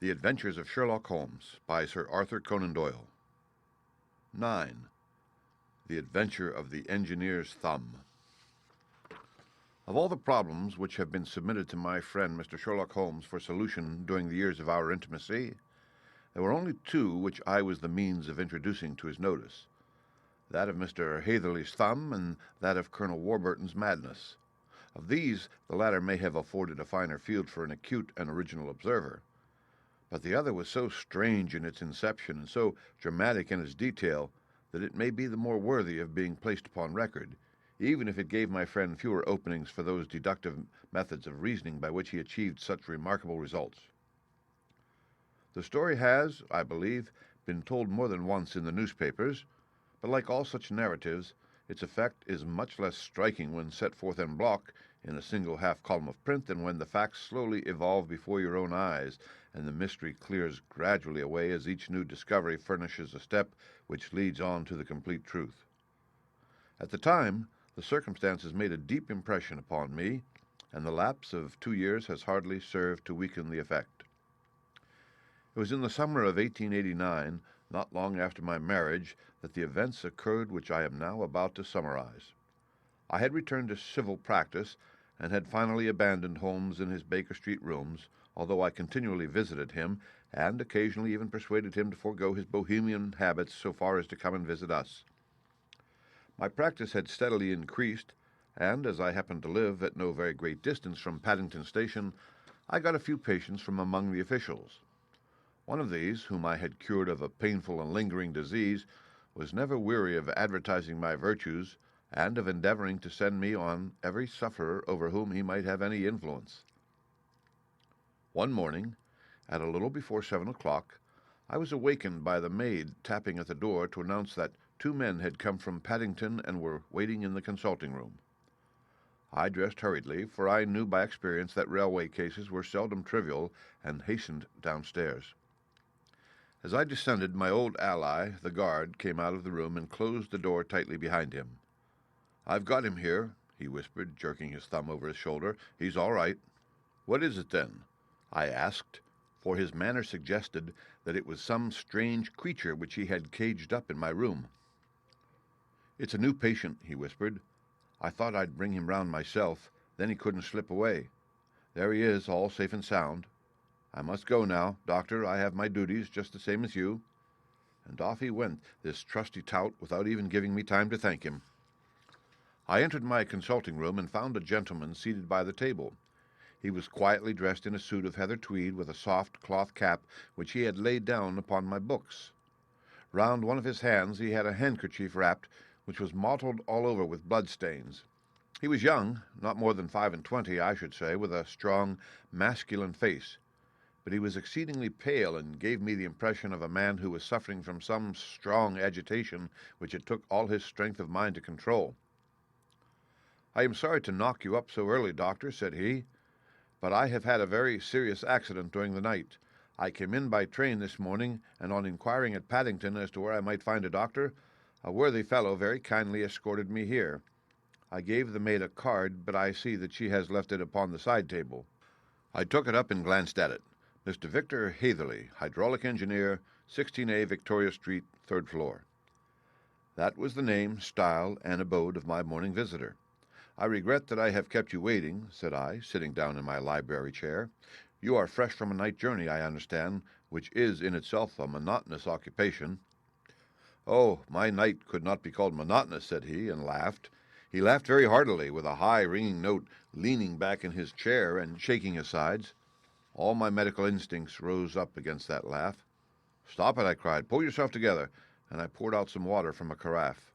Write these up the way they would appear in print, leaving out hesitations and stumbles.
The Adventures of Sherlock Holmes by Sir Arthur Conan Doyle. 9. The Adventure of the Engineer's Thumb. Of all the problems which have been submitted to my friend Mr. Sherlock Holmes for solution during the years of our intimacy, there were only two which I was the means of introducing to his notice, that of Mr. Hatherley's thumb and that of Colonel Warburton's madness. Of these, the latter may have afforded a finer field for an acute and original observer, but the other was so strange in its inception and so dramatic in its detail that it may be the more worthy of being placed upon record, even if it gave my friend fewer openings for those deductive methods of reasoning by which he achieved such remarkable results. The story has, I believe, been told more than once in the newspapers, but like all such narratives, its effect is much less striking when set forth en bloc in a single half-column of print than when the facts slowly evolve before your own eyes and the mystery clears gradually away as each new discovery furnishes a step which leads on to the complete truth. At the time, the circumstances made a deep impression upon me, and the lapse of 2 years has hardly served to weaken the effect. It was in the summer of 1889, not long after my marriage, that the events occurred which I am now about to summarize. I had returned to civil practice, and had finally abandoned Holmes in his Baker Street rooms, although I continually visited him, and occasionally even persuaded him to forego his bohemian habits so far as to come and visit us. My practice had steadily increased, and as I happened to live at no very great distance from Paddington Station, I got a few patients from among the officials. One of these, whom I had cured of a painful and lingering disease, was never weary of advertising my virtues, and of endeavoring to send me on every sufferer over whom he might have any influence. One morning, at a little before 7 o'clock, I was awakened by the maid tapping at the door to announce that 2 men had come from Paddington and were waiting in the consulting room. I dressed hurriedly, for I knew by experience that railway cases were seldom trivial, and hastened downstairs. As I descended, my old ally, the guard, came out of the room and closed the door tightly behind him. "I've got him here," he whispered, jerking his thumb over his shoulder. "He's all right." "What is it, then?" I asked, for his manner suggested that it was some strange creature which he had caged up in my room. "It's a new patient," he whispered. "I thought I'd bring him round myself, then he couldn't slip away. There he is, all safe and sound. I must go now, doctor. I have my duties, just the same as you." And off he went, this trusty tout, without even giving me time to thank him. I entered my consulting room and found a gentleman seated by the table. He was quietly dressed in a suit of heather tweed with a soft cloth cap which he had laid down upon my books. Round one of his hands he had a handkerchief wrapped, which was mottled all over with blood-stains. He was young, not more than 25, I should say, with a strong, masculine face, but he was exceedingly pale and gave me the impression of a man who was suffering from some strong agitation which it took all his strength of mind to control. "I am sorry to knock you up so early, doctor," said he, "but I have had a very serious accident during the night. I came in by train this morning, and on inquiring at Paddington as to where I might find a doctor, a worthy fellow very kindly escorted me here. I gave the maid a card, but I see that she has left it upon the side table." I took it up and glanced at it. "Mr. Victor Hatherley, hydraulic engineer, 16A Victoria Street, 3rd floor." That was the name, style, and abode of my morning visitor. "I regret that I have kept you waiting," said I, sitting down in my library chair. "You are fresh from a night journey, I understand, which is in itself a monotonous occupation." "Oh, my night could not be called monotonous," said he, and laughed. He laughed very heartily, with a high, ringing note, leaning back in his chair and shaking his sides. All my medical instincts rose up against that laugh. "Stop it," I cried. "Pull yourself together," and I poured out some water from a carafe.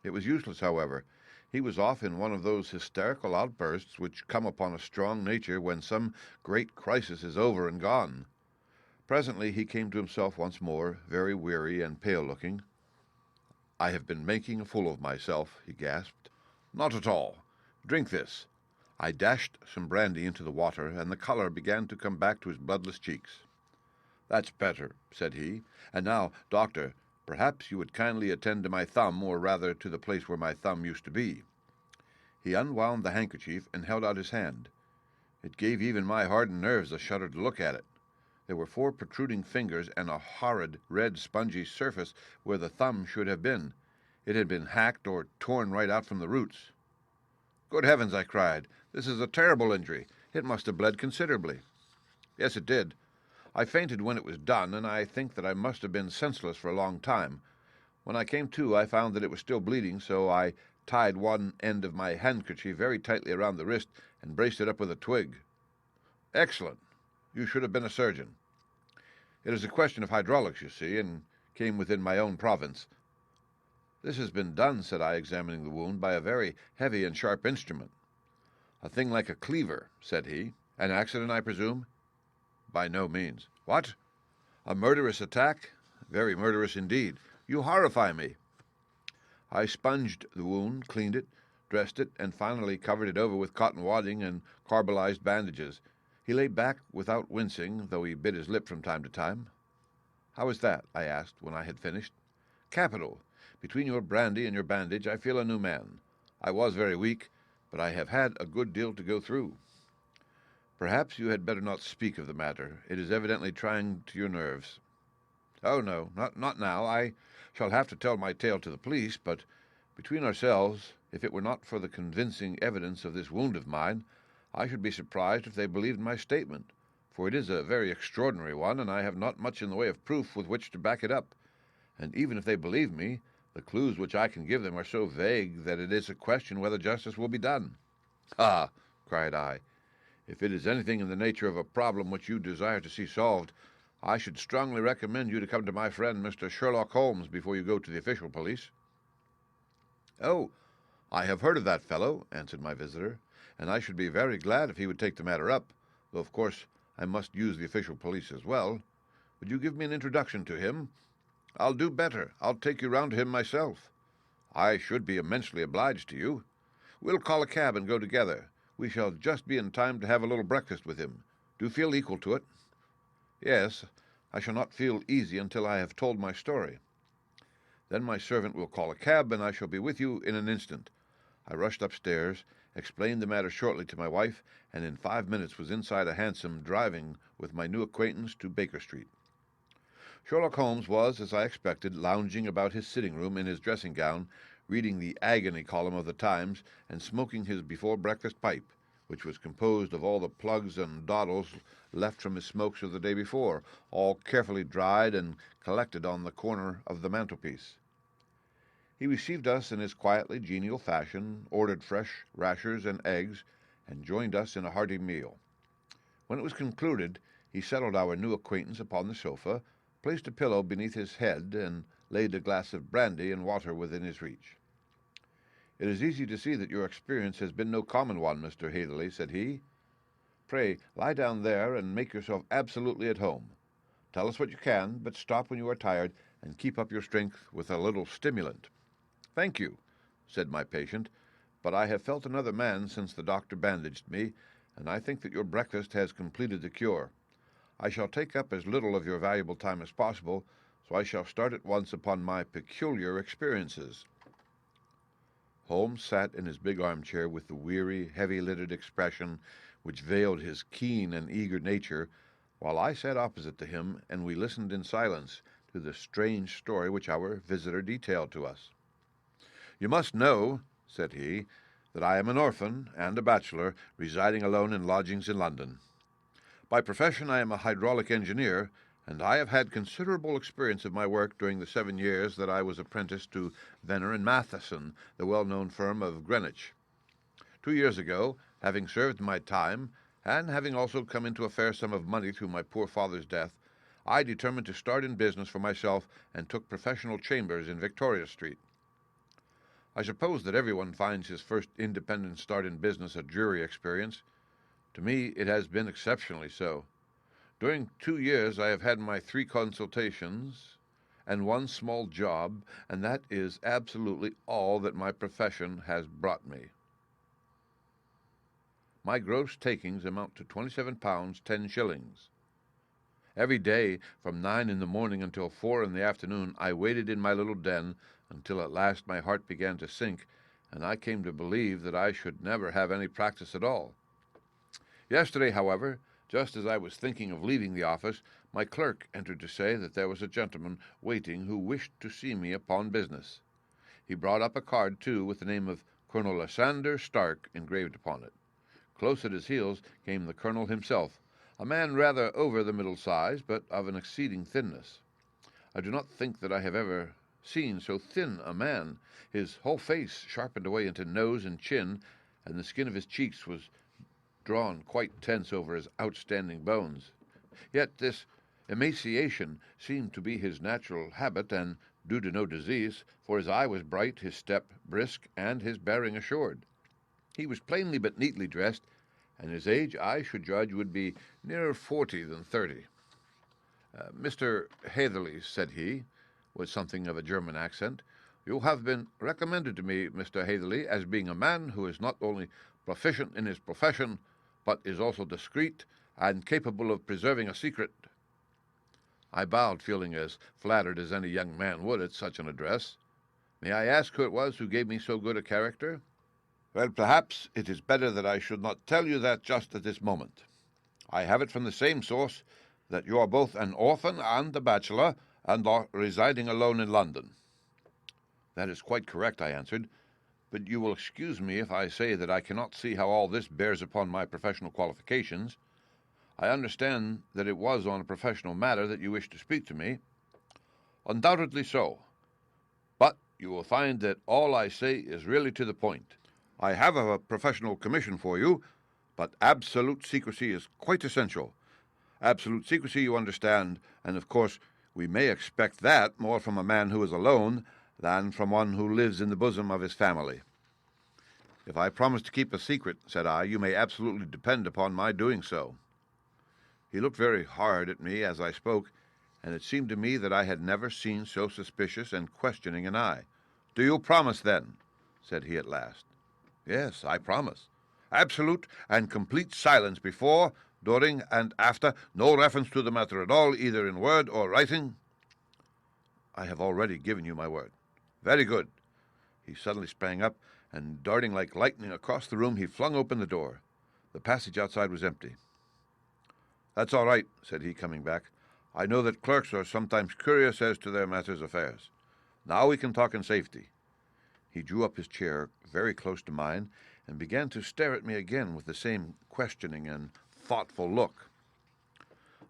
It was useless, however. He was off in one of those hysterical outbursts which come upon a strong nature when some great crisis is over and gone. Presently he came to himself once more, very weary and pale-looking. "I have been making a fool of myself," he gasped. "Not at all. Drink this." I dashed some brandy into the water, and the color began to come back to his bloodless cheeks. "That's better," said he. "And now, doctor, perhaps you would kindly attend to my thumb, or rather to the place where my thumb used to be." He unwound the handkerchief and held out his hand. It gave even my hardened nerves a shudder to look at it. There were 4 protruding fingers and a horrid, red, spongy surface where the thumb should have been. It had been hacked or torn right out from the roots. "Good heavens!" I cried. "This is a terrible injury. It must have bled considerably." "Yes, it did. I fainted when it was done, and I think that I must have been senseless for a long time. When I came to, I found that it was still bleeding, so I tied one end of my handkerchief very tightly around the wrist and braced it up with a twig." "Excellent. You should have been a surgeon." "It is a question of hydraulics, you see, and came within my own province." "This has been done," said I, examining the wound, "by a very heavy and sharp instrument." "A thing like a cleaver," said he. "An accident, I presume?" "By no means." "What? A murderous attack?" "Very murderous indeed. You horrify me." I sponged the wound, cleaned it, dressed it, and finally covered it over with cotton wadding and carbolized bandages. He lay back without wincing, though he bit his lip from time to time. "How is that?" I asked when I had finished. "Capital. Between your brandy and your bandage, I feel a new man. I was very weak, but I have had a good deal to go through." "Perhaps you had better not speak of the matter. It is evidently trying to your nerves." "Oh, no, not now. I shall have to tell my tale to the police, but between ourselves, if it were not for the convincing evidence of this wound of mine, I should be surprised if they believed my statement, for it is a very extraordinary one, and I have not much in the way of proof with which to back it up. And even if they believe me, the clues which I can give them are so vague that it is a question whether justice will be done." "Ah!" cried I. "If it is anything in the nature of a problem which you desire to see solved, I should strongly recommend you to come to my friend Mr. Sherlock Holmes before you go to the official police." "Oh, I have heard of that fellow," answered my visitor, "and I should be very glad if he would take the matter up, though of course I must use the official police as well. Would you give me an introduction to him?" "I'll do better. I'll take you round to him myself." "I should be immensely obliged to you." "We'll call a cab and go together. We shall just be in time to have a little breakfast with him. Do you feel equal to it?" "Yes, I shall not feel easy until I have told my story." "Then my servant will call a cab, and I shall be with you in an instant." I rushed upstairs, explained the matter shortly to my wife, and in 5 minutes was inside a hansom driving with my new acquaintance to Baker Street. Sherlock Holmes was, as I expected, lounging about his sitting-room in his dressing-gown, reading the agony column of the Times and smoking his before-breakfast pipe, which was composed of all the plugs and dawdles left from his smokes of the day before, all carefully dried and collected on the corner of the mantelpiece. He received us in his quietly genial fashion, ordered fresh rashers and eggs, and joined us in a hearty meal. When it was concluded, he settled our new acquaintance upon the sofa, placed a pillow beneath his head, and laid a glass of brandy and water within his reach. "It is easy to see that your experience has been no common one, Mr. Hatherley," said he. "Pray lie down there and make yourself absolutely at home. Tell us what you can, but stop when you are tired, and keep up your strength with a little stimulant." "Thank you," said my patient, "but I have felt another man since the doctor bandaged me, and I think that your breakfast has completed the cure. I shall take up as little of your valuable time as possible, so I shall start at once upon my peculiar experiences." Holmes sat in his big armchair with the weary, heavy-lidded expression which veiled his keen and eager nature, while I sat opposite to him, and we listened in silence to the strange story which our visitor detailed to us. "You must know," said he, "that I am an orphan and a bachelor, residing alone in lodgings in London. By profession I am a hydraulic engineer, and I have had considerable experience of my work during the 7 years that I was apprenticed to Venner and Matheson, the well-known firm of Greenwich. 2 years ago, having served my time, and having also come into a fair sum of money through my poor father's death, I determined to start in business for myself and took professional chambers in Victoria Street. I suppose that everyone finds his first independent start in business a dreary experience. To me it has been exceptionally so. During 2 years I have had my 3 consultations and 1 small job, and that is absolutely all that my profession has brought me. My gross takings amount to £27 10 shillings. Every day, from 9 in the morning until 4 in the afternoon, I waited in my little den until at last my heart began to sink, and I came to believe that I should never have any practice at all. Yesterday, however, Just as I was thinking of leaving the office, my clerk entered to say that there was a gentleman waiting who wished to see me upon business. He brought up a card, too, with the name of Colonel Lysander Stark engraved upon it. Close at his heels came the colonel himself, a man rather over the middle size, but of an exceeding thinness. I do not think that I have ever seen so thin a man. His whole face sharpened away into nose and chin, and the skin of his cheeks was drawn quite tense over his outstanding bones. Yet this emaciation seemed to be his natural habit, and due to no disease, for his eye was bright, his step brisk, and his bearing assured. He was plainly but neatly dressed, and his age, I should judge, would be nearer 40 than 30. Mr. Hatherley, said he, with something of a German accent, you have been recommended to me, Mr. Hatherley, as being a man who is not only proficient in his profession, but is also discreet and capable of preserving a secret. I bowed, feeling as flattered as any young man would at such an address. May I ask who it was who gave me so good a character? Well, perhaps it is better that I should not tell you that just at this moment. I have it from the same source that you are both an orphan and a bachelor, and are residing alone in London. That is quite correct, I answered, but you will excuse me if I say that I cannot see how all this bears upon my professional qualifications. I understand that it was on a professional matter that you wished to speak to me. Undoubtedly so, but you will find that all I say is really to the point. I have a professional commission for you, but absolute secrecy is quite essential. Absolute secrecy, you understand, and of course we may expect that more from a man who is alone than from one who lives in the bosom of his family. If I promise to keep a secret, said I, you may absolutely depend upon my doing so. He looked very hard at me as I spoke, and it seemed to me that I had never seen so suspicious and questioning an eye. Do you promise, then? Said he at last. Yes, I promise. Absolute and complete silence before, during, and after, no reference to the matter at all, either in word or writing. I have already given you my word. Very good. He suddenly sprang up, and darting like lightning across the room, he flung open the door. The passage outside was empty. That's all right, said he, coming back. I know that clerks are sometimes curious as to their master's affairs. Now we can talk in safety. He drew up his chair very close to mine, and began to stare at me again with the same questioning and thoughtful look.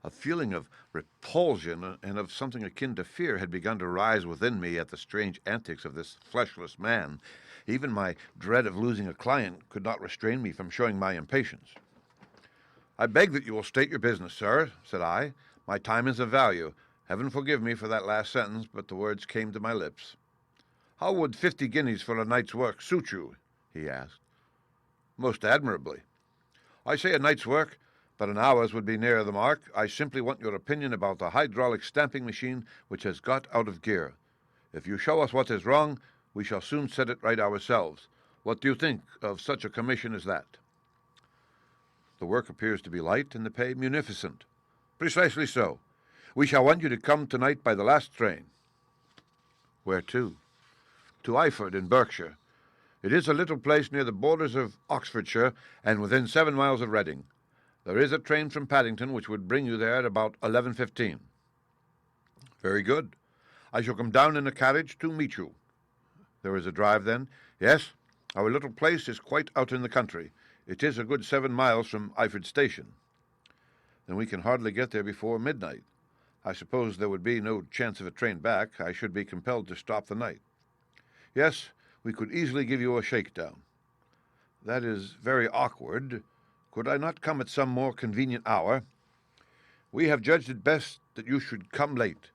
A feeling of repulsion and of something akin to fear had begun to rise within me at the strange antics of this fleshless man. Even my dread of losing a client could not restrain me from showing my impatience. I beg that you will state your business, sir, said I. My time is of value. Heaven forgive me for that last sentence, but the words came to my lips. How would 50 guineas for a night's work suit you? He asked. Most admirably. I say a night's work, but an hour's would be nearer the mark. I simply want your opinion about the hydraulic stamping machine which has got out of gear. If you show us what is wrong, we shall soon set it right ourselves. What do you think of such a commission as that? The work appears to be light and the pay munificent. Precisely so. We shall want you to come tonight by the last train. Where to? To Eyford in Berkshire. It is a little place near the borders of Oxfordshire and within 7 miles of Reading. There is a train from Paddington which would bring you there at about 11:15. Very good. I shall come down in a carriage to meet you. There is a drive, then? Yes. Our little place is quite out in the country. It is a good 7 miles from Eyford Station. Then we can hardly get there before midnight. I suppose there would be no chance of a train back. I should be compelled to stop the night. Yes, we could easily give you a shakedown. That is very awkward. Could I not come at some more convenient hour? We have judged it best that you should come late.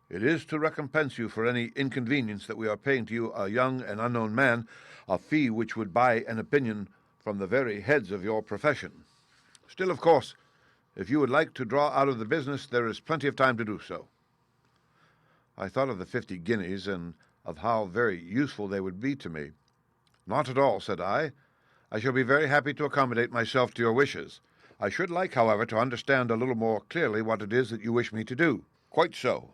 It is to recompense you for any inconvenience that we are paying to you, a young and unknown man, a fee which would buy an opinion from the very heads of your profession. Still, of course, if you would like to draw out of the business, there is plenty of time to do so. I thought of the 50 guineas and of how very useful they would be to me. Not at all, said I. I shall be very happy to accommodate myself to your wishes. I should like, however, to understand a little more clearly what it is that you wish me to do. Quite so.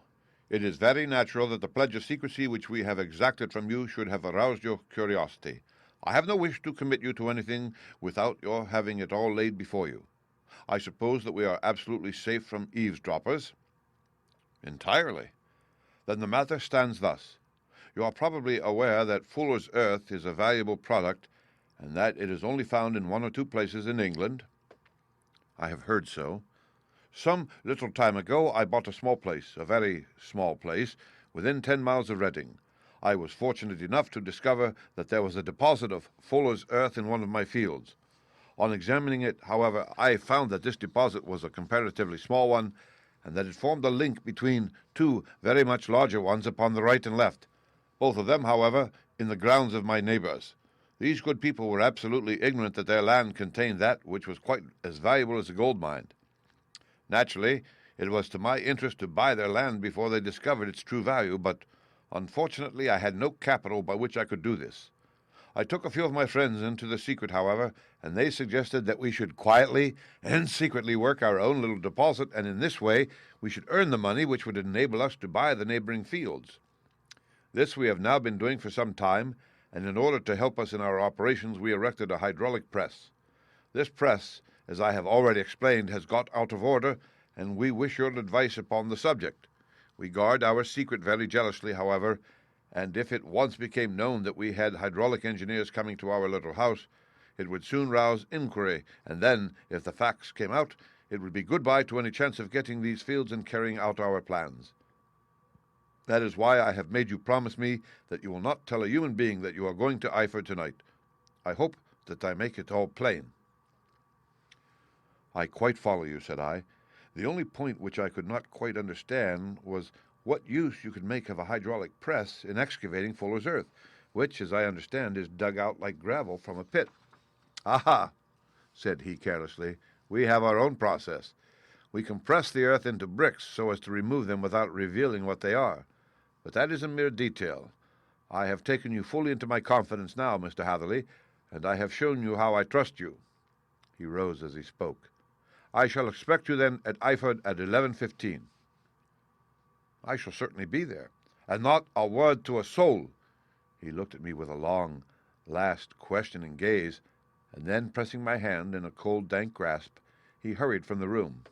It is very natural that the pledge of secrecy which we have exacted from you should have aroused your curiosity. I have no wish to commit you to anything without your having it all laid before you. I suppose that we are absolutely safe from eavesdroppers?" "Entirely." "Then the matter stands thus. You are probably aware that fuller's earth is a valuable product, and that it is only found in 1 or 2 places in England?" "I have heard so." "Some little time ago I bought a small place, a very small place, within 10 miles of Reading. I was fortunate enough to discover that there was a deposit of fuller's earth in one of my fields. On examining it, however, I found that this deposit was a comparatively small one, and that it formed a link between 2 very much larger ones upon the right and left, both of them, however, in the grounds of my neighbors. These good people were absolutely ignorant that their land contained that which was quite as valuable as a gold mine. Naturally, it was to my interest to buy their land before they discovered its true value, but unfortunately I had no capital by which I could do this. I took a few of my friends into the secret, however, and they suggested that we should quietly and secretly work our own little deposit, and in this way we should earn the money which would enable us to buy the neighboring fields. This we have now been doing for some time, and in order to help us in our operations we erected a hydraulic press. This press, as I have already explained, has got out of order, and we wish your advice upon the subject. We guard our secret very jealously, however, and if it once became known that we had hydraulic engineers coming to our little house, it would soon rouse inquiry, and then, if the facts came out, it would be goodbye to any chance of getting these fields and carrying out our plans. That is why I have made you promise me that you will not tell a human being that you are going to Arther tonight. I hope that I make it all plain." "I quite follow you," said I. "The only point which I could not quite understand was what use you could make of a hydraulic press in excavating fuller's earth, which, as I understand, is dug out like gravel from a pit." "Aha!" said he carelessly. "We have our own process. We compress the earth into bricks so as to remove them without revealing what they are. But that is a mere detail. I have taken you fully into my confidence now, Mr. Hatherley, and I have shown you how I trust you." He rose as he spoke. "I shall expect you then at Arther at 11:15. "I shall certainly be there." "And not a word to a soul." He looked at me with a long, last questioning gaze, and then, pressing my hand in a cold, dank grasp, he hurried from the room.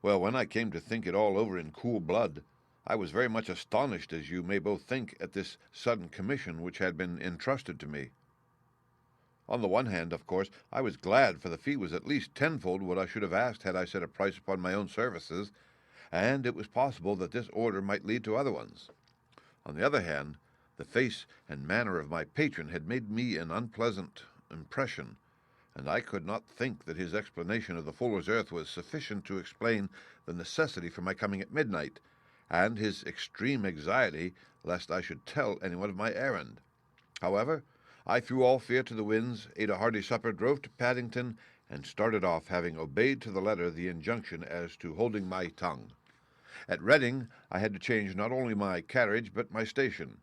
Well, when I came to think it all over in cool blood, I was very much astonished, as you may both think, at this sudden commission which had been entrusted to me. On the one hand, of course, I was glad, for the fee was at least tenfold what I should have asked had I set a price upon my own services, and it was possible that this order might lead to other ones. On the other hand, the face and manner of my patron had made me an unpleasant impression, and I could not think that his explanation of the fuller's earth was sufficient to explain the necessity for my coming at midnight, and his extreme anxiety lest I should tell anyone of my errand. However, I threw all fear to the winds, ate a hearty supper, drove to Paddington, and started off, having obeyed to the letter the injunction as to holding my tongue. At Reading I had to change not only my carriage but my station.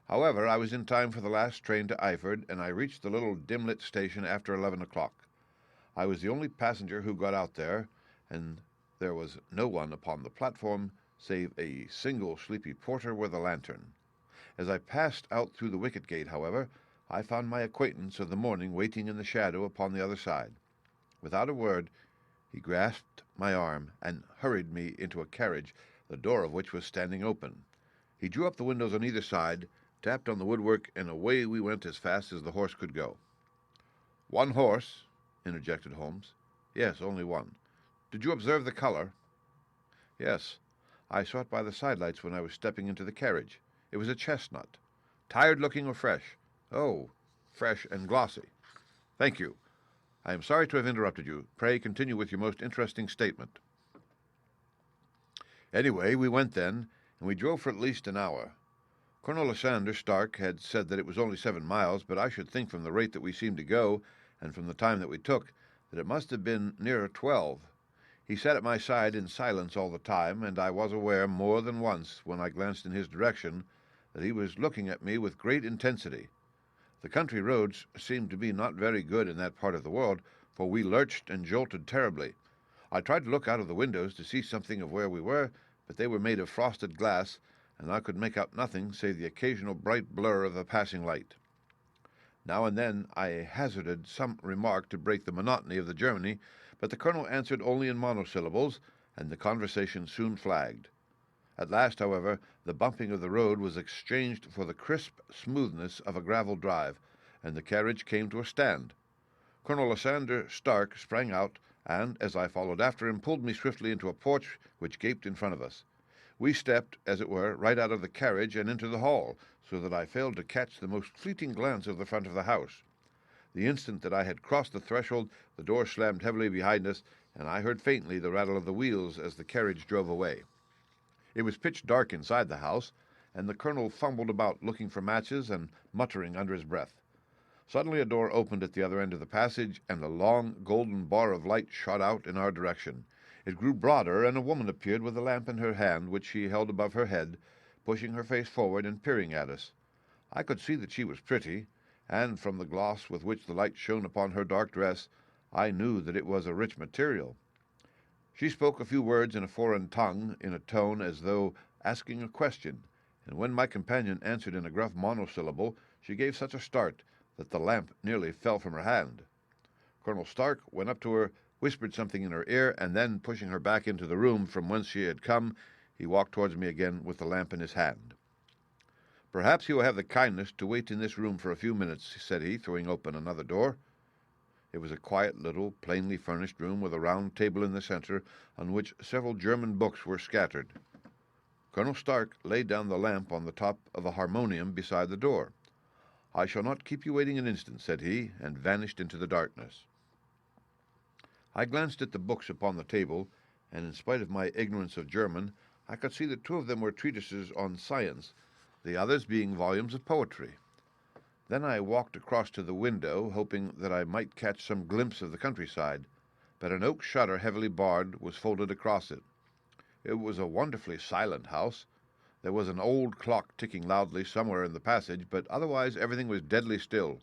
However, I was in time for the last train to Arther, and I reached the little dim-lit station after 11 o'clock. I was the only passenger who got out there, and there was no one upon the platform save a single sleepy porter with a lantern. As I passed out through the wicket gate, however, I found my acquaintance of the morning waiting in the shadow upon the other side. Without a word, he grasped my arm and hurried me into a carriage, the door of which was standing open. He drew up the windows on either side, tapped on the woodwork, and away we went as fast as the horse could go. "One horse?" interjected Holmes. "Yes, only one." "Did you observe the color?" "Yes. I saw it by the sidelights when I was stepping into the carriage. It was a chestnut. Tired-looking or fresh?" "Oh, fresh and glossy." "Thank you. I am sorry to have interrupted you. Pray continue with your most interesting statement." "Anyway, we went then, and we drove for at least an hour. Colonel Lysander Stark had said that it was only 7 miles, but I should think from the rate that we seemed to go, and from the time that we took, that it must have been nearer 12. He sat at my side in silence all the time, and I was aware more than once, when I glanced in his direction, that he was looking at me with great intensity. The country roads seemed to be not very good in that part of the world, for we lurched and jolted terribly. I tried to look out of the windows to see something of where we were, but they were made of frosted glass, and I could make out nothing save the occasional bright blur of a passing light. Now and then I hazarded some remark to break the monotony of the journey, but the colonel answered only in monosyllables, and the conversation soon flagged. At last, however, the bumping of the road was exchanged for the crisp smoothness of a gravel drive, and the carriage came to a stand. Colonel Lysander Stark sprang out, and, as I followed after him, pulled me swiftly into a porch which gaped in front of us. We stepped, as it were, right out of the carriage and into the hall, so that I failed to catch the most fleeting glance of the front of the house. The instant that I had crossed the threshold, the door slammed heavily behind us, and I heard faintly the rattle of the wheels as the carriage drove away. It was pitch dark inside the house, and the colonel fumbled about looking for matches and muttering under his breath. Suddenly a door opened at the other end of the passage, and a long golden bar of light shot out in our direction. It grew broader, and a woman appeared with a lamp in her hand, which she held above her head, pushing her face forward and peering at us. I could see that she was pretty, and from the gloss with which the light shone upon her dark dress, I knew that it was a rich material. She spoke a few words in a foreign tongue, in a tone as though asking a question, and when my companion answered in a gruff monosyllable, she gave such a start that the lamp nearly fell from her hand. Colonel Stark went up to her, whispered something in her ear, and then, pushing her back into the room from whence she had come, he walked towards me again with the lamp in his hand. "Perhaps you will have the kindness to wait in this room for a few minutes," said he, throwing open another door. It was a quiet little, plainly furnished room with a round table in the center, on which several German books were scattered. Colonel Stark laid down the lamp on the top of a harmonium beside the door. "I shall not keep you waiting an instant," said he, and vanished into the darkness. I glanced at the books upon the table, and in spite of my ignorance of German, I could see that two of them were treatises on science, the others being volumes of poetry. Then I walked across to the window, hoping that I might catch some glimpse of the countryside, but an oak shutter heavily barred was folded across it. It was a wonderfully silent house. There was an old clock ticking loudly somewhere in the passage, but otherwise everything was deadly still.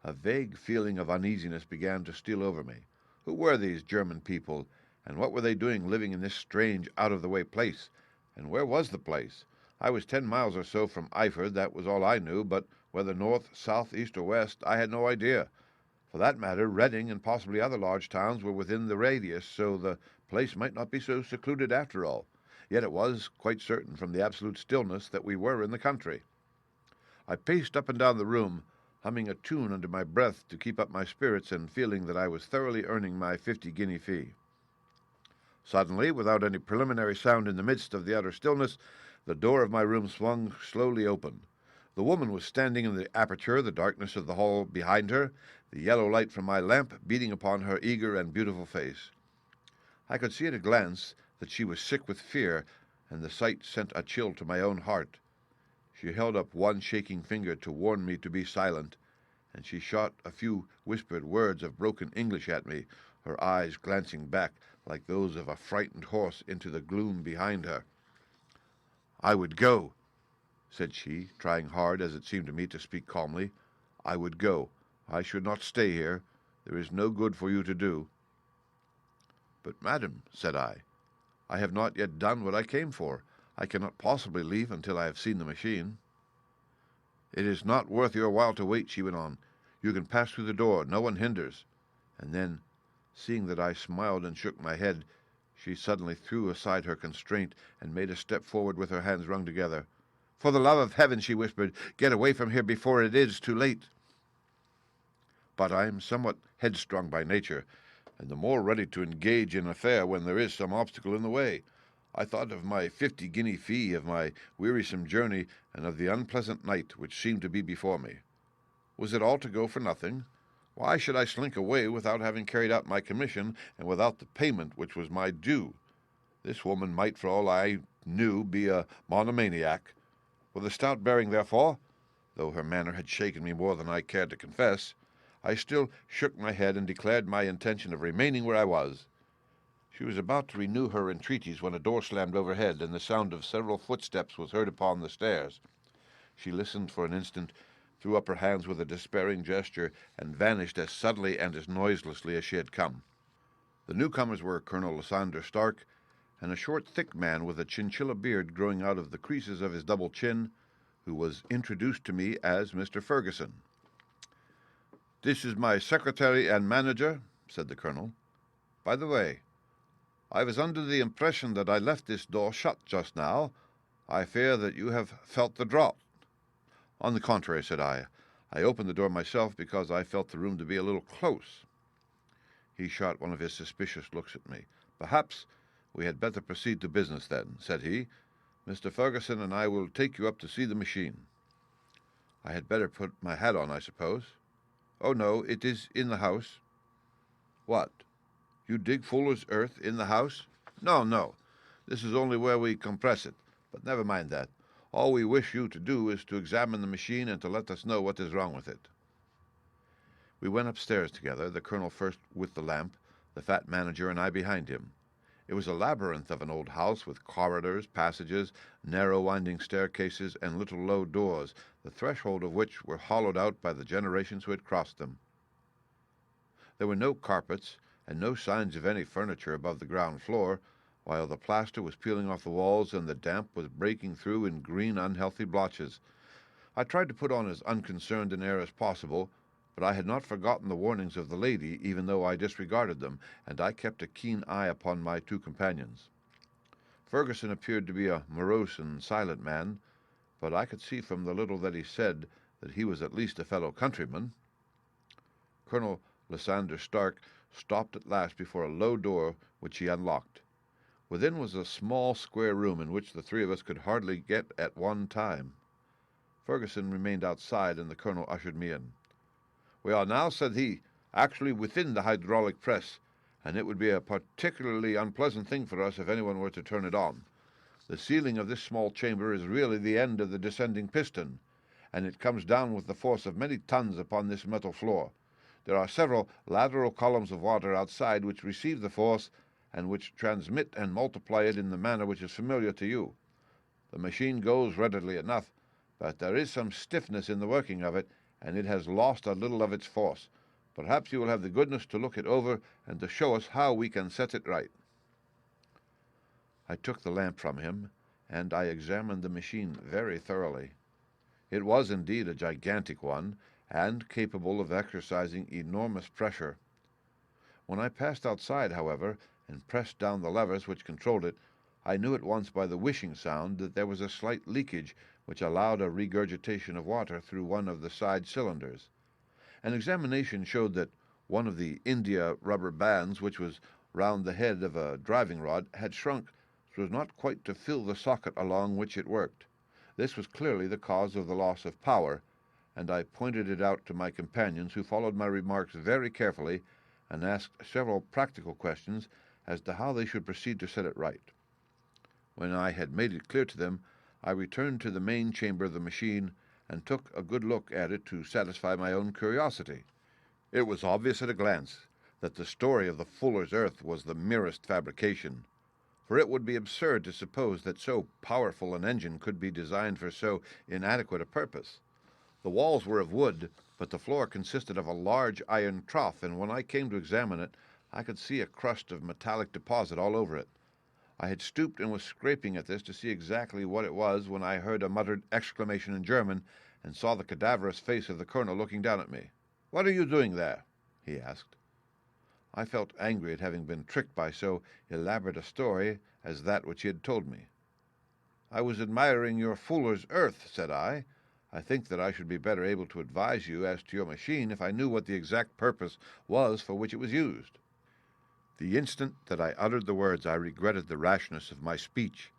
A vague feeling of uneasiness began to steal over me. Who were these German people, and what were they doing living in this strange, out-of-the-way place? And where was the place? I was 10 miles or so from Eiford, that was all I knew, but whether north, south, east, or west, I had no idea. For that matter, Reading and possibly other large towns were within the radius, so the place might not be so secluded after all. Yet it was quite certain from the absolute stillness that we were in the country. I paced up and down the room, humming a tune under my breath to keep up my spirits and feeling that I was thoroughly earning my 50-guinea fee. Suddenly, without any preliminary sound in the midst of the utter stillness, the door of my room swung slowly open. The woman was standing in the aperture, the darkness of the hall behind her, the yellow light from my lamp beating upon her eager and beautiful face. I could see at a glance that she was sick with fear, and the sight sent a chill to my own heart. She held up one shaking finger to warn me to be silent, and she shot a few whispered words of broken English at me, her eyes glancing back like those of a frightened horse into the gloom behind her. "I would go," said she, trying hard, as it seemed to me, to speak calmly. "I would go. I should not stay here. There is no good for you to do." "But, madam," said I have not yet done what I came for. I cannot possibly leave until I have seen the machine." "It is not worth your while to wait," she went on. "You can pass through the door. No one hinders." And then, seeing that I smiled and shook my head, she suddenly threw aside her constraint and made a step forward with her hands wrung together. "For the love of heaven," she whispered, "get away from here before it is too late." But I am somewhat headstrong by nature, and the more ready to engage in an affair when there is some obstacle in the way. I thought of my 50-guinea fee, of my wearisome journey, and of the unpleasant night which seemed to be before me. Was it all to go for nothing? Why should I slink away without having carried out my commission, and without the payment which was my due? This woman might, for all I knew, be a monomaniac. With a stout bearing, therefore, though her manner had shaken me more than I cared to confess, I still shook my head and declared my intention of remaining where I was. She was about to renew her entreaties when a door slammed overhead, and the sound of several footsteps was heard upon the stairs. She listened for an instant, threw up her hands with a despairing gesture, and vanished as suddenly and as noiselessly as she had come. The newcomers were Colonel Lysander Stark and a short, thick man with a chinchilla beard growing out of the creases of his double chin, who was introduced to me as Mr. Ferguson. "This is my secretary and manager, said the colonel. "By the way, I was under the impression that I left this door shut just now. I fear that you have felt the draught." "On the contrary," said I. "I opened the door myself because I felt the room to be a little close." He shot one of his suspicious looks at me. "Perhaps we had better proceed to business, then," said he. "Mr. Ferguson and I will take you up to see the machine." "I had better put my hat on, I suppose?" "Oh, no, it is in the house." "What? You dig fuller's earth in the house?" "No, no. This is only where we compress it. But never mind that. All we wish you to do is to examine the machine and to let us know what is wrong with it." We went upstairs together, the colonel first with the lamp, the fat manager and I behind him. It was a labyrinth of an old house, with corridors, passages, narrow winding staircases, and little low doors, the threshold of which were hollowed out by the generations who had crossed them. There were no carpets, and no signs of any furniture above the ground floor, while the plaster was peeling off the walls and the damp was breaking through in green, unhealthy blotches. I tried to put on as unconcerned an air as possible, but I had not forgotten the warnings of the lady, even though I disregarded them, and I kept a keen eye upon my two companions. Ferguson appeared to be a morose and silent man, but I could see from the little that he said that he was at least a fellow countryman. Colonel Lysander Stark stopped at last before a low door, which he unlocked. Within was a small square room in which the three of us could hardly get at one time. Ferguson remained outside, and the colonel ushered me in. "We are now," said he, "actually within the hydraulic press, and it would be a particularly unpleasant thing for us if anyone were to turn it on. The ceiling of this small chamber is really the end of the descending piston, and it comes down with the force of many tons upon this metal floor. There are several lateral columns of water outside which receive the force and which transmit and multiply it in the manner which is familiar to you. The machine goes readily enough, but there is some stiffness in the working of it, and it has lost a little of its force. Perhaps you will have the goodness to look it over and to show us how we can set it right." I took the lamp from him, and I examined the machine very thoroughly. It was indeed a gigantic one, and capable of exercising enormous pressure. When I passed outside, however, and pressed down the levers which controlled it, I knew at once by the whishing sound that there was a slight leakage which allowed a regurgitation of water through one of the side cylinders. An examination showed that one of the India rubber bands, which was round the head of a driving rod, had shrunk so as not quite to fill the socket along which it worked. This was clearly the cause of the loss of power, and I pointed it out to my companions, who followed my remarks very carefully and asked several practical questions as to how they should proceed to set it right. When I had made it clear to them, I returned to the main chamber of the machine and took a good look at it to satisfy my own curiosity. It was obvious at a glance that the story of the fuller's earth was the merest fabrication, for it would be absurd to suppose that so powerful an engine could be designed for so inadequate a purpose. The walls were of wood, but the floor consisted of a large iron trough, and when I came to examine it, I could see a crust of metallic deposit all over it. I had stooped and was scraping at this to see exactly what it was when I heard a muttered exclamation in German and saw the cadaverous face of the colonel looking down at me. "What are you doing there?" he asked. I felt angry at having been tricked by so elaborate a story as that which he had told me. "I was admiring your fuller's earth," said I. "I think that I should be better able to advise you as to your machine if I knew what the exact purpose was for which it was used." The instant that I uttered the words, I regretted the rashness of my speech.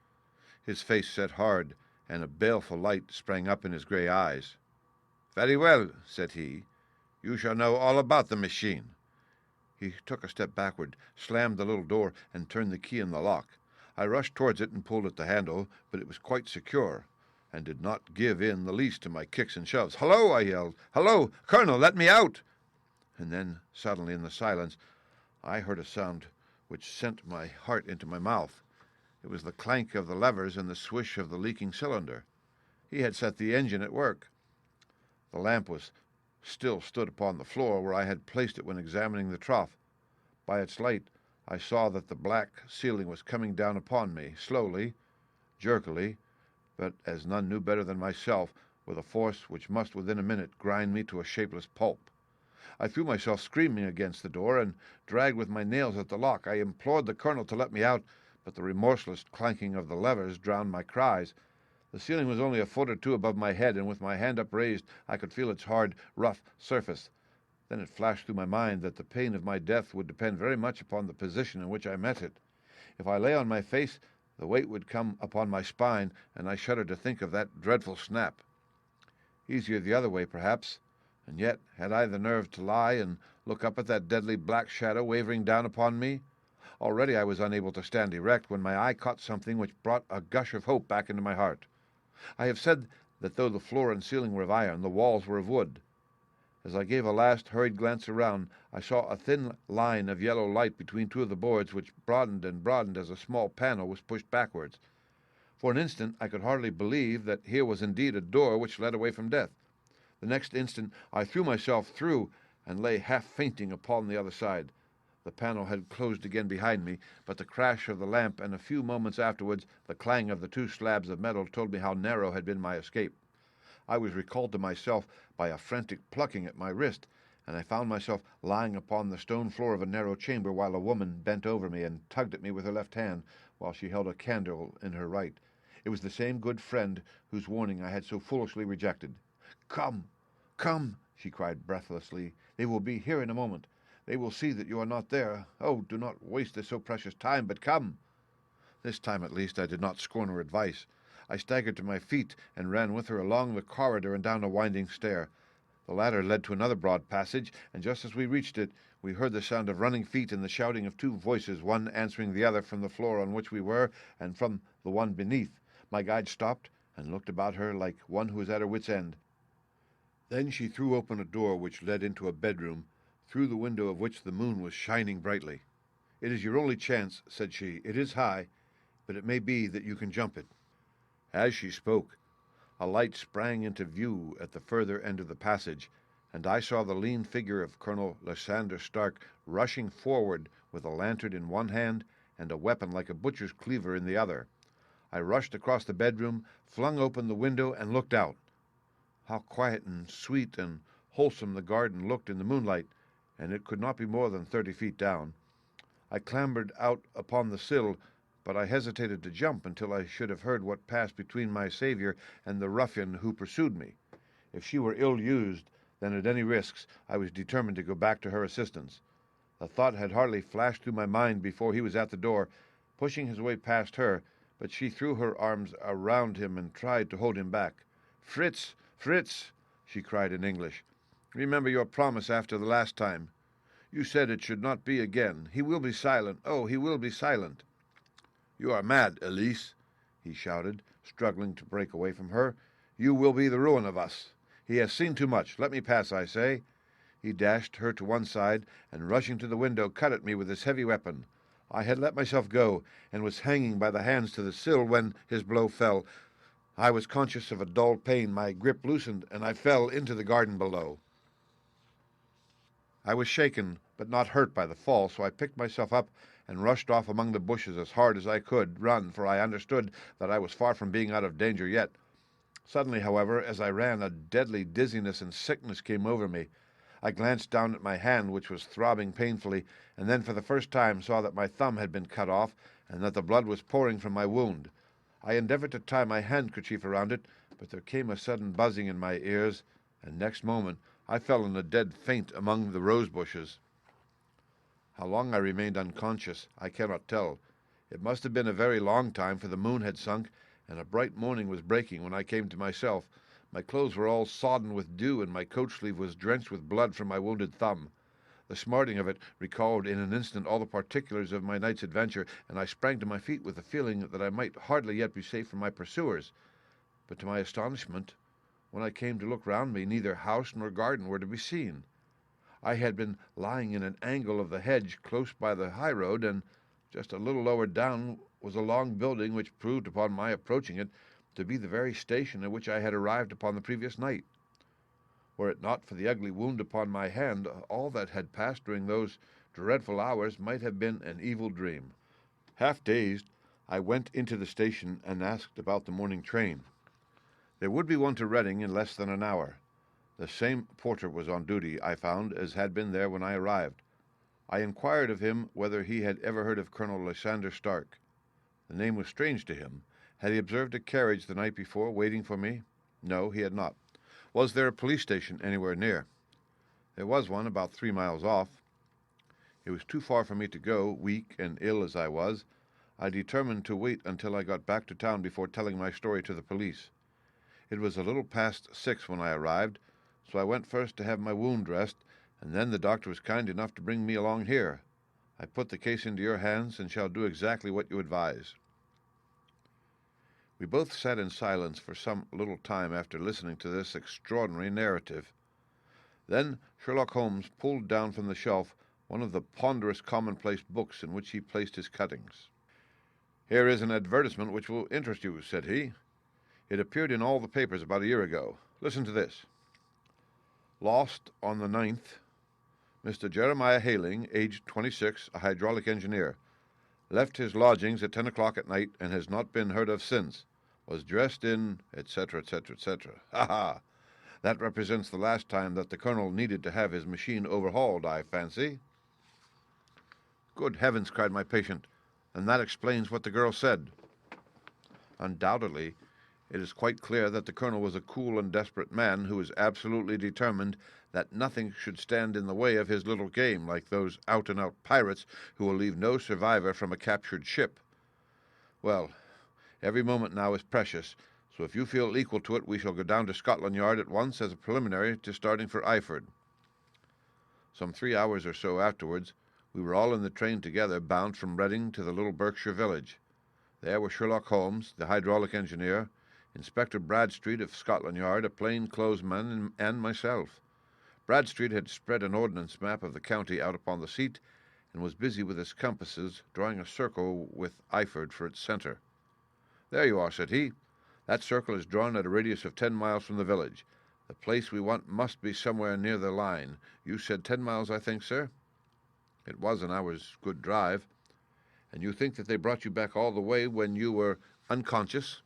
His face set hard, and a baleful light sprang up in his grey eyes. "Very well," said he. "You shall know all about the machine." He took a step backward, slammed the little door, and turned the key in the lock. I rushed towards it and pulled at the handle, but it was quite secure, and did not give in the least to my kicks and shoves. "Hello!" I yelled. "Hello! Colonel, let me out!" And then, suddenly, in the silence, I heard a sound which sent my heart into my mouth. It was the clank of the levers and the swish of the leaking cylinder. He had set the engine at work. The lamp was still stood upon the floor where I had placed it when examining the trough. By its light, I saw that the black ceiling was coming down upon me, slowly, jerkily, but, as none knew better than myself, with a force which must within a minute grind me to a shapeless pulp. I threw myself screaming against the door and dragged with my nails at the lock. I implored the colonel to let me out, but the remorseless clanking of the levers drowned my cries. The ceiling was only a foot or two above my head, and with my hand upraised I could feel its hard, rough surface. Then it flashed through my mind that the pain of my death would depend very much upon the position in which I met it. If I lay on my face, the weight would come upon my spine, and I shuddered to think of that dreadful snap. Easier the other way, perhaps, and yet had I the nerve to lie and look up at that deadly black shadow wavering down upon me? Already I was unable to stand erect when my eye caught something which brought a gush of hope back into my heart. I have said that though the floor and ceiling were of iron, the walls were of wood. As I gave a last hurried glance around, I saw a thin line of yellow light between two of the boards, which broadened and broadened as a small panel was pushed backwards. For an instant I could hardly believe that here was indeed a door which led away from death. The next instant I threw myself through and lay half fainting upon the other side. The panel had closed again behind me, but the crash of the lamp and a few moments afterwards the clang of the two slabs of metal told me how narrow had been my escape. I was recalled to myself by a frantic plucking at my wrist, and I found myself lying upon the stone floor of a narrow chamber while a woman bent over me and tugged at me with her left hand while she held a candle in her right. It was the same good friend whose warning I had so foolishly rejected. "Come, come," she cried breathlessly. "They will be here in a moment. They will see that you are not there. Oh, do not waste this so precious time, but come." This time, at least, I did not scorn her advice. I staggered to my feet and ran with her along the corridor and down a winding stair. The ladder led to another broad passage, and just as we reached it, we heard the sound of running feet and the shouting of two voices, one answering the other from the floor on which we were and from the one beneath. My guide stopped and looked about her like one who is at her wit's end. Then she threw open a door which led into a bedroom, through the window of which the moon was shining brightly. "It is your only chance," said she. "It is high, but it may be that you can jump it." As she spoke, a light sprang into view at the further end of the passage, and I saw the lean figure of Colonel Lysander Stark rushing forward with a lantern in one hand and a weapon like a butcher's cleaver in the other. I rushed across the bedroom, flung open the window, and looked out. How quiet and sweet and wholesome the garden looked in the moonlight, and it could not be more than 30 feet down. I clambered out upon the sill, but I hesitated to jump until I should have heard what passed between my saviour and the ruffian who pursued me. If she were ill-used, then at any risks I was determined to go back to her assistance. The thought had hardly flashed through my mind before he was at the door, pushing his way past her, but she threw her arms around him and tried to hold him back. "Fritz, Fritz," she cried in English, "remember your promise after the last time. You said it should not be again. He will be silent. Oh, he will be silent." "You are mad, Elise," he shouted, struggling to break away from her. "You will be the ruin of us. He has seen too much. Let me pass, I say." He dashed her to one side, and rushing to the window, cut at me with his heavy weapon. I had let myself go, and was hanging by the hands to the sill when his blow fell. I was conscious of a dull pain. My grip loosened, and I fell into the garden below. I was shaken, but not hurt by the fall, so I picked myself up and rushed off among the bushes as hard as I could run, for I understood that I was far from being out of danger yet. Suddenly, however, as I ran, a deadly dizziness and sickness came over me. I glanced down at my hand, which was throbbing painfully, and then for the first time saw that my thumb had been cut off and that the blood was pouring from my wound. I endeavored to tie my handkerchief around it, but there came a sudden buzzing in my ears, and next moment I fell in a dead faint among the rose bushes. How long I remained unconscious, I cannot tell. It must have been a very long time, for the moon had sunk, and a bright morning was breaking when I came to myself. My clothes were all sodden with dew, and my coat sleeve was drenched with blood from my wounded thumb. The smarting of it recalled in an instant all the particulars of my night's adventure, and I sprang to my feet with the feeling that I might hardly yet be safe from my pursuers. But to my astonishment, when I came to look round me, neither house nor garden were to be seen. I had been lying in an angle of the hedge close by the high road, and just a little lower down was a long building which proved, upon my approaching it, to be the very station at which I had arrived upon the previous night. Were it not for the ugly wound upon my hand, all that had passed during those dreadful hours might have been an evil dream. Half dazed, I went into the station and asked about the morning train. There would be one to Reading in less than an hour. The same porter was on duty, I found, as had been there when I arrived. I inquired of him whether he had ever heard of Colonel Lysander Stark. The name was strange to him. Had he observed a carriage the night before waiting for me? No, he had not. Was there a police station anywhere near? There was one about 3 miles off. It was too far for me to go, weak and ill as I was. I determined to wait until I got back to town before telling my story to the police. It was a little past 6 when I arrived, so I went first to have my wound dressed, and then the doctor was kind enough to bring me along here. I put the case into your hands and shall do exactly what you advise." We both sat in silence for some little time after listening to this extraordinary narrative. Then Sherlock Holmes pulled down from the shelf one of the ponderous commonplace books in which he placed his cuttings. "Here is an advertisement which will interest you," said he. "It appeared in all the papers about a year ago. Listen to this. Lost on the 9th. Mr. Jeremiah Hayling, aged 26, a hydraulic engineer. Left his lodgings at 10 o'clock at night and has not been heard of since. Was dressed in, etc., etc., etc. Ha ha! That represents the last time that the colonel needed to have his machine overhauled, I fancy." "Good heavens!" cried my patient. "And that explains what the girl said." "Undoubtedly. It is quite clear that the colonel was a cool and desperate man who was absolutely determined that nothing should stand in the way of his little game, like those out-and-out pirates who will leave no survivor from a captured ship. Well, every moment now is precious, so if you feel equal to it, we shall go down to Scotland Yard at once as a preliminary to starting for Eyford." Some 3 hours or so afterwards, we were all in the train together, bound from Reading to the little Berkshire village. There were Sherlock Holmes, the hydraulic engineer, Inspector Bradstreet of Scotland Yard, a plain-clothes-man, and myself. Bradstreet had spread an ordnance map of the county out upon the seat, and was busy with his compasses, drawing a circle with Eyford for its centre. "There you are," said he. "That circle is drawn at a radius of 10 miles from the village. The place we want must be somewhere near the line. You said 10 miles, I think, sir?" "It was an hour's good drive." "And you think that they brought you back all the way when you were unconscious?"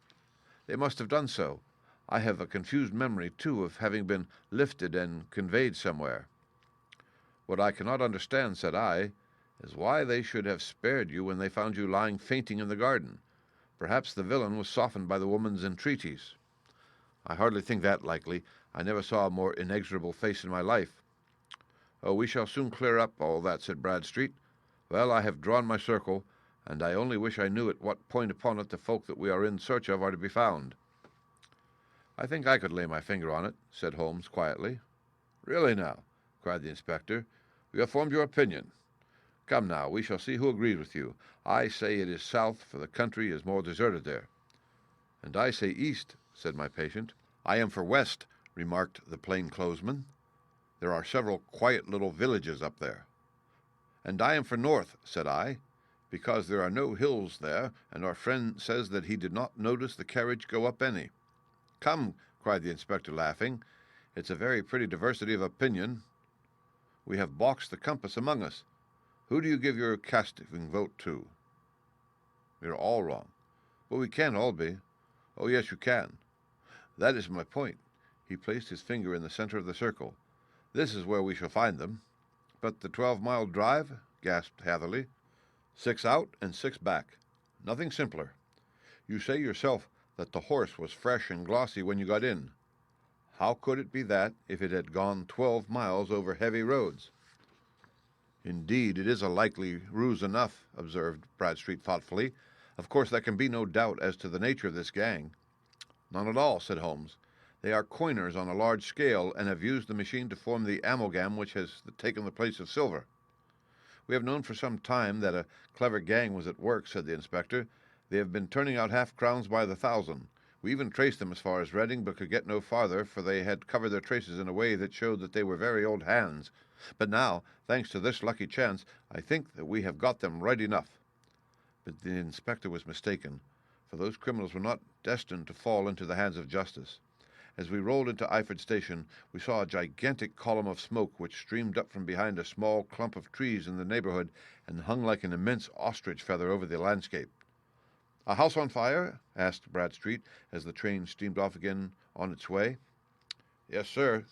"They must have done so. I have a confused memory, too, of having been lifted and conveyed somewhere." "What I cannot understand," said I, "is why they should have spared you when they found you lying fainting in the garden. Perhaps the villain was softened by the woman's entreaties." "I hardly think that likely. I never saw a more inexorable face in my life." "Oh, we shall soon clear up all that," said Bradstreet. "Well, I have drawn my circle, and I only wish I knew at what point upon it the folk that we are in search of are to be found." "I think I could lay my finger on it," said Holmes quietly. "Really now," cried the inspector, "you have formed your opinion. Come now, we shall see who agrees with you. I say it is south, for the country is more deserted there." "And I say east," said my patient. "I am for west," remarked the plain-clothesman. "There are several quiet little villages up there." "And I am for north," said I, "because there are no hills there, and our friend says that he did not notice the carriage go up any." "Come," cried the inspector, laughing, "it's a very pretty diversity of opinion. We have boxed the compass among us. Who do you give your casting vote to?" "We are all wrong." "But we can't all be." "Oh, yes, you can." "That is my point." He placed his finger in the center of the circle. "This is where we shall find them." "But the 12-mile drive?" gasped Hatherley. 6 out and 6 back. Nothing simpler. You say yourself that the horse was fresh and glossy when you got in. How could it be that if it had gone 12 miles over heavy roads?" "Indeed, it is a likely ruse enough," observed Bradstreet thoughtfully. "Of course, there can be no doubt as to the nature of this gang." "None at all," said Holmes. "They are coiners on a large scale, and have used the machine to form the amalgam which has taken the place of silver." "We have known for some time that a clever gang was at work," said the inspector. "They have been turning out half-crowns by the thousand. We even traced them as far as Reading, but could get no farther, for they had covered their traces in a way that showed that they were very old hands. But now, thanks to this lucky chance, I think that we have got them right enough." But the inspector was mistaken, for those criminals were not destined to fall into the hands of justice. As we rolled into Eyford Station, we saw a gigantic column of smoke which streamed up from behind a small clump of trees in the neighborhood and hung like an immense ostrich feather over the landscape. "A house on fire?" asked Bradstreet, as the train steamed off again on its way. "Yes, sir."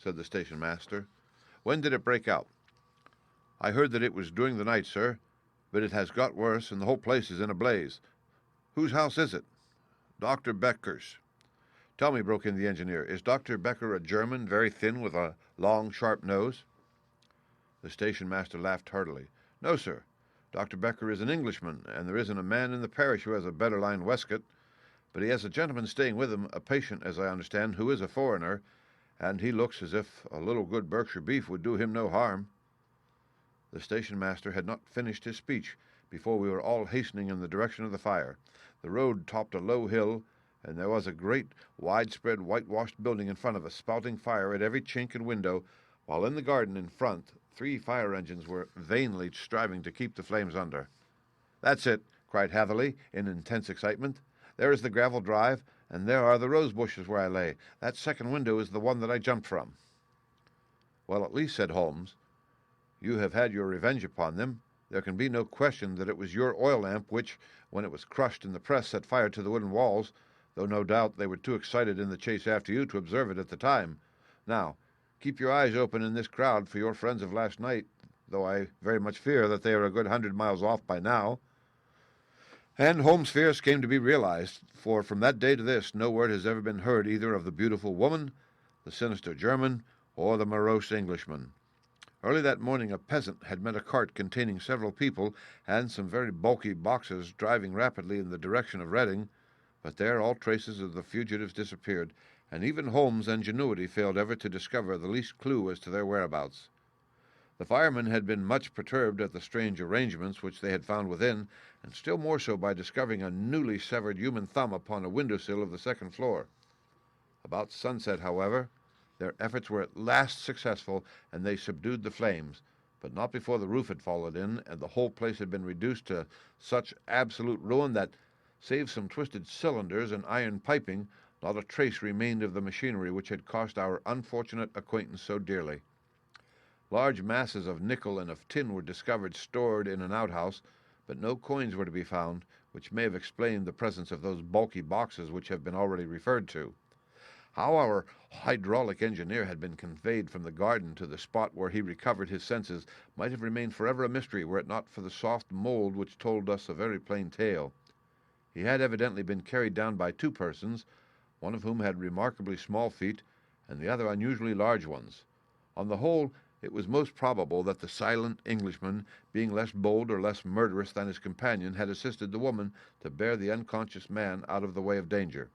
said the station master. "When did it break out?" "I heard that it was during the night, sir, but it has got worse, and the whole place is in a blaze." "Whose house is it?" "Dr. Becker's." "Tell me," broke in the engineer, "is Dr. Becker a German, very thin, with a long, sharp nose?" The station master laughed heartily. "No, sir. Dr. Becker is an Englishman, and there isn't a man in the parish who has a better lined waistcoat. But he has a gentleman staying with him, a patient, as I understand, who is a foreigner, and he looks as if a little good Berkshire beef would do him no harm." The station master had not finished his speech before we were all hastening in the direction of the fire. The road topped a low hill, and there was a great, widespread, whitewashed building in front of us, spouting fire at every chink and window, while in the garden in front 3 fire engines were vainly striving to keep the flames under. "That's it!" cried Hatherley, in intense excitement. "There is the gravel drive, and there are the rose bushes where I lay. That second window is the one that I jumped from." "Well, at least," said Holmes, "you have had your revenge upon them. There can be no question that it was your oil lamp which, when it was crushed in the press, set fire to the wooden walls, though no doubt they were too excited in the chase after you to observe it at the time. Now, keep your eyes open in this crowd for your friends of last night, though I very much fear that they are a good 100 miles off by now." And Holmes' fears came to be realized, for from that day to this no word has ever been heard either of the beautiful woman, the sinister German, or the morose Englishman. Early that morning a peasant had met a cart containing several people and some very bulky boxes driving rapidly in the direction of Reading, but there all traces of the fugitives disappeared, and even Holmes' ingenuity failed ever to discover the least clue as to their whereabouts. The firemen had been much perturbed at the strange arrangements which they had found within, and still more so by discovering a newly severed human thumb upon a window-sill of the second floor. About sunset, however, their efforts were at last successful, and they subdued the flames, but not before the roof had fallen in, and the whole place had been reduced to such absolute ruin that, save some twisted cylinders and iron piping, not a trace remained of the machinery which had cost our unfortunate acquaintance so dearly. Large masses of nickel and of tin were discovered stored in an outhouse, but no coins were to be found, which may have explained the presence of those bulky boxes which have been already referred to. How our hydraulic engineer had been conveyed from the garden to the spot where he recovered his senses might have remained forever a mystery were it not for the soft mold which told us a very plain tale. He had evidently been carried down by 2 persons, one of whom had remarkably small feet, and the other unusually large ones. On the whole, it was most probable that the silent Englishman, being less bold or less murderous than his companion, had assisted the woman to bear the unconscious man out of the way of danger.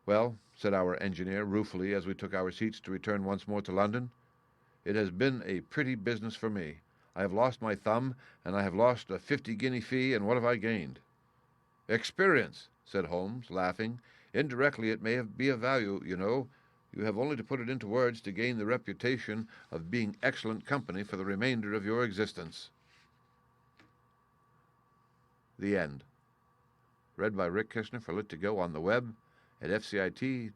"Well," said our engineer ruefully as we took our seats to return once more to London, "it has been a pretty business for me. I have lost my thumb, and I have lost a 50-guinea fee, and what have I gained?" "Experience," said Holmes, laughing. "Indirectly it may be of value, you know. You have only to put it into words to gain the reputation of being excellent company for the remainder of your existence." The end. Read by Rick Kishner for Lit2Go on the web at fcit.usf.edu.